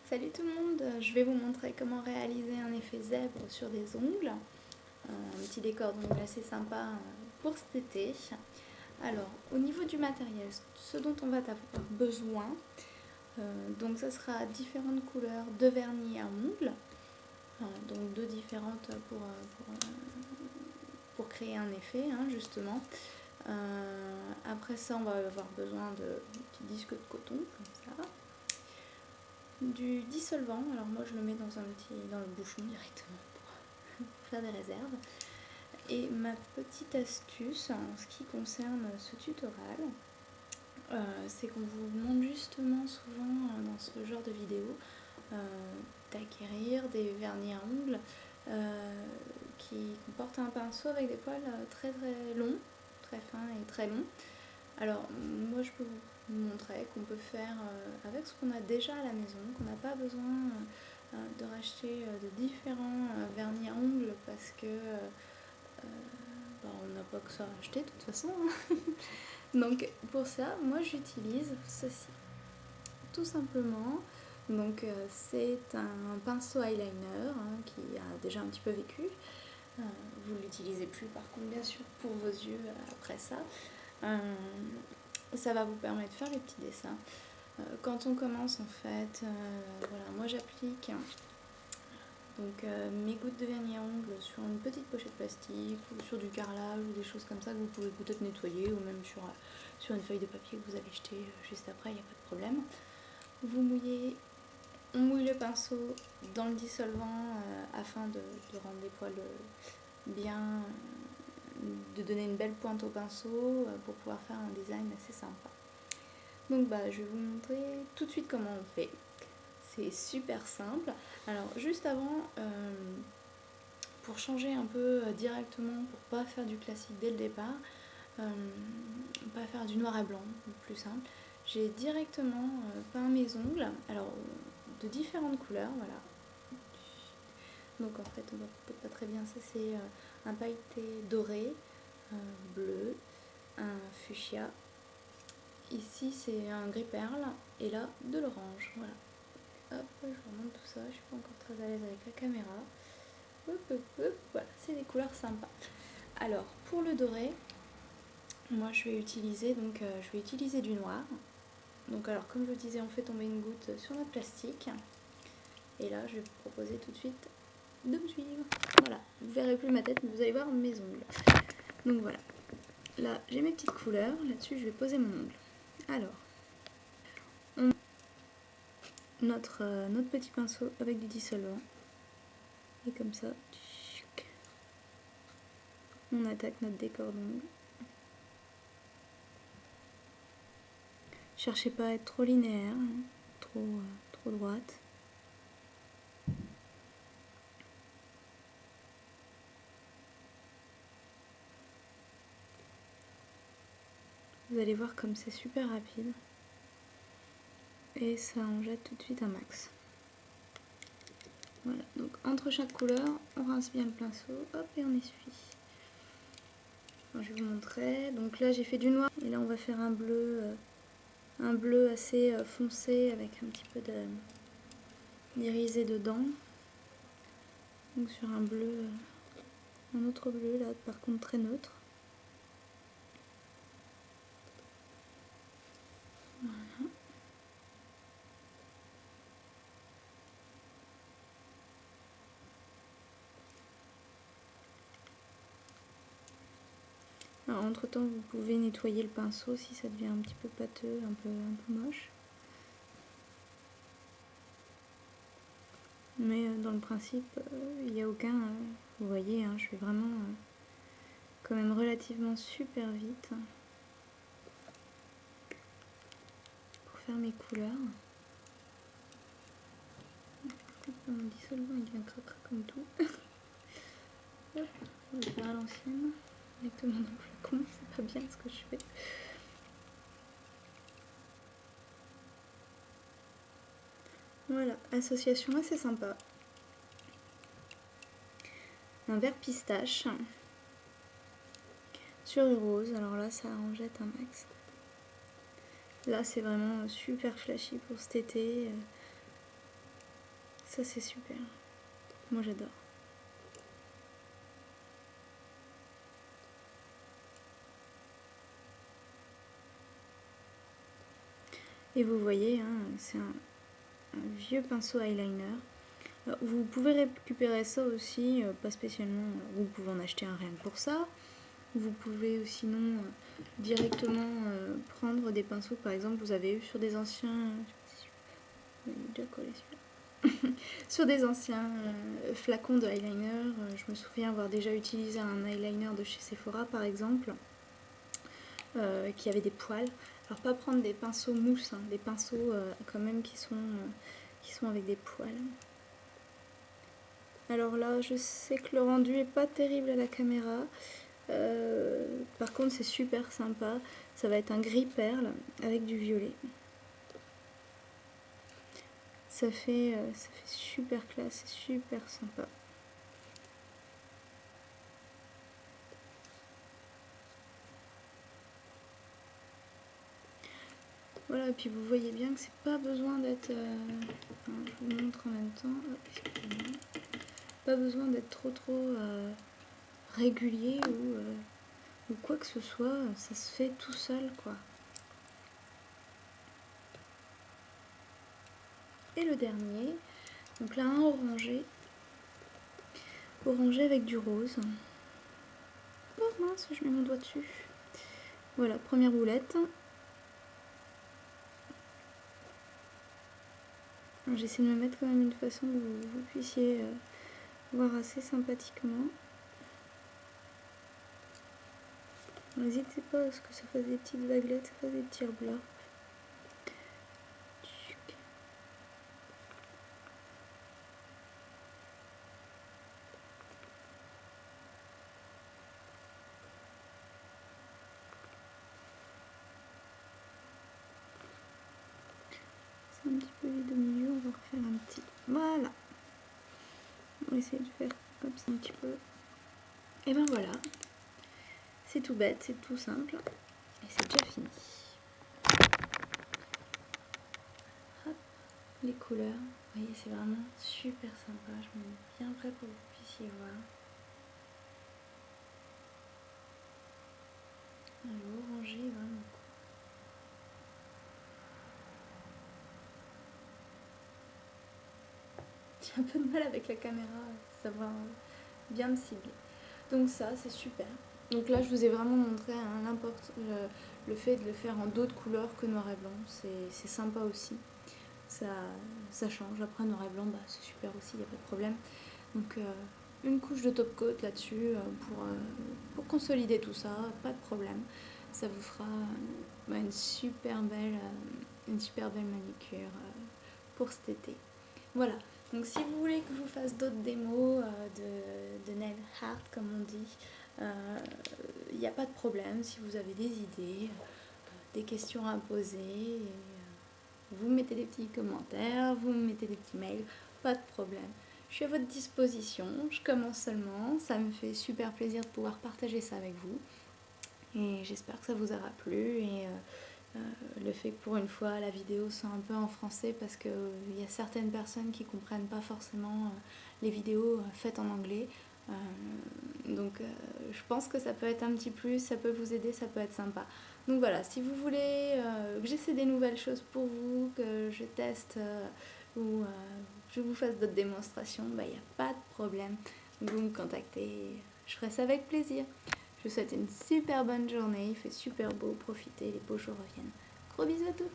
Salut tout le monde, je vais vous montrer comment réaliser un effet zèbre sur des ongles. Un petit décor d'ongles assez sympa pour cet été. Alors, au niveau du matériel, ce dont on va avoir besoin, donc ça sera différentes couleurs de vernis à ongles. Donc deux différentes pour créer un effet, justement. Après ça, on va avoir besoin de petits disques de coton, comme ça. Du dissolvant, alors moi je le mets dans le bouchon directement pour faire des réserves. Et ma petite astuce en ce qui concerne ce tutoriel, c'est qu'on vous montre justement souvent dans ce genre de vidéo d'acquérir des vernis à ongles qui comportent un pinceau avec des poils très très longs, très fins et très longs. Alors moi je peux vous montrer qu'on peut faire avec ce qu'on a déjà à la maison, qu'on n'a pas besoin de racheter de différents vernis à ongles parce que on n'a pas que ça à acheter de toute façon. Donc pour ça, moi j'utilise ceci, tout simplement. Donc c'est un pinceau eyeliner qui a déjà un petit peu vécu. Vous ne l'utilisez plus par contre bien sûr pour vos yeux après ça. Ça va vous permettre de faire des petits dessins. Quand on commence en fait, voilà, moi j'applique donc mes gouttes de vernis à ongles sur une petite pochette plastique ou sur du carrelage ou des choses comme ça que vous pouvez peut-être nettoyer ou même sur une feuille de papier que vous allez jeter juste après, il n'y a pas de problème. Vous mouillez, on mouille le pinceau dans le dissolvant afin de rendre les poils bien, de donner une belle pointe au pinceau pour pouvoir faire un design assez sympa. Donc je vais vous montrer tout de suite comment on fait. C'est super simple. Alors juste avant, pour changer un peu directement, pour pas faire du classique dès le départ, pas faire du noir et blanc, plus simple, j'ai directement peint mes ongles, alors de différentes couleurs, voilà. Donc en fait on voit peut-être pas très bien, ça c'est un pailleté doré, bleu, un fuchsia. Ici c'est un gris perle et là de l'orange, voilà. Hop, je vous remonte tout ça, je suis pas encore très à l'aise avec la caméra. Hop, hop, hop, voilà, c'est des couleurs sympas. Alors pour le doré, moi je vais utiliser du noir. Donc alors comme je vous disais, on fait tomber une goutte sur notre plastique. Et là je vais vous proposer tout de suite de me suivre. Voilà, vous verrez plus ma tête mais vous allez voir mes ongles. Donc voilà, là j'ai mes petites couleurs, là-dessus je vais poser mon ongle. Alors, on notre petit pinceau avec du dissolvant. Et comme ça, on attaque notre décor d'ongles. Cherchez pas à être trop linéaire, trop droite. Vous allez voir comme c'est super rapide. Et ça en jette tout de suite un max. Voilà, donc entre chaque couleur, on rince bien le pinceau, hop, et on essuie. Alors, je vais vous montrer. Donc là, j'ai fait du noir, et là, on va faire un bleu assez foncé avec un petit peu d'irisé dedans. Donc sur un bleu, un autre bleu là, par contre très neutre. Voilà. Alors, entre temps, vous pouvez nettoyer le pinceau si ça devient un petit peu pâteux, un peu moche. Mais dans le principe, il n'y a aucun... vous voyez, je vais vraiment quand même relativement super vite pour faire mes couleurs. Mon dissolvant il devient cracra comme tout. Hop, on va le faire à l'ancienne, directement dans le flacon, c'est pas bien ce que je fais. Voilà, association assez sympa. Un vert pistache sur du rose, alors là ça en jette un max. Là c'est vraiment super flashy pour cet été. Ça c'est super. Moi j'adore. Et vous voyez, hein, c'est un vieux pinceau eyeliner. Alors, vous pouvez récupérer ça aussi, pas spécialement, vous pouvez en acheter un rien que pour ça. Vous pouvez sinon directement prendre des pinceaux, par exemple, vous avez eu sur des anciens... je sais pas si vous déjà collé celui-là. Sur des anciens flacons de eyeliner, je me souviens avoir déjà utilisé un eyeliner de chez Sephora, par exemple, qui avait des poils. Alors pas prendre des pinceaux mousse, hein, des pinceaux quand même qui sont avec des poils. Alors là, je sais que le rendu est pas terrible à la caméra. Par contre, c'est super sympa. Ça va être un gris perle avec du violet. Ça fait super classe, c'est super sympa. Voilà, et puis vous voyez bien que c'est pas besoin d'être... je vous montre en même temps. Pas besoin d'être trop régulier ou quoi que ce soit. Ça se fait tout seul, quoi. Et le dernier, donc là un orangé. Orangé avec du rose. Oh mince, je mets mon doigt dessus. Voilà, première boulette. J'essaie de me mettre quand même une façon où vous puissiez voir assez sympathiquement. N'hésitez pas à ce que ça fasse des petites vaguelettes, ça fasse des petits reblots. C'est un petit peu vide au milieu, on va refaire un petit. Voilà. On va essayer de faire comme ça un petit peu. Et ben voilà. C'est tout bête, c'est tout simple. Et c'est déjà fini. Hop, les couleurs. Vous voyez, c'est vraiment super sympa. Je me mets bien près pour que vous puissiez voir. L'orangé, vraiment. J'ai un peu de mal avec la caméra à savoir bien me cibler. Donc ça, c'est super. Donc là, je vous ai vraiment montré le fait de le faire en d'autres couleurs que noir et blanc. C'est sympa aussi. Ça change. Après, noir et blanc, bah, c'est super aussi, il n'y a pas de problème. Donc une couche de top coat là-dessus pour consolider tout ça, pas de problème. Ça vous fera une super belle manicure pour cet été. Voilà, donc si vous voulez que je vous fasse d'autres démos de nail art comme on dit, il n'y a pas de problème. Si vous avez des idées, des questions à poser, vous me mettez des petits commentaires, vous me mettez des petits mails, pas de problème. Je suis à votre disposition, je commence seulement, ça me fait super plaisir de pouvoir partager ça avec vous. Et j'espère que ça vous aura plu et le fait que pour une fois la vidéo soit un peu en français parce qu'il y a certaines personnes qui comprennent pas forcément les vidéos faites en anglais. Donc je pense que ça peut être un petit plus, ça peut vous aider, ça peut être sympa. Donc voilà, si vous voulez que j'essaie des nouvelles choses pour vous, que je teste ou je vous fasse d'autres démonstrations, il n'y a pas de problème. Vous me contactez, je ferai ça avec plaisir. Je vous souhaite une super bonne journée, il fait super beau, profitez, les beaux jours reviennent. Gros bisous à toutes!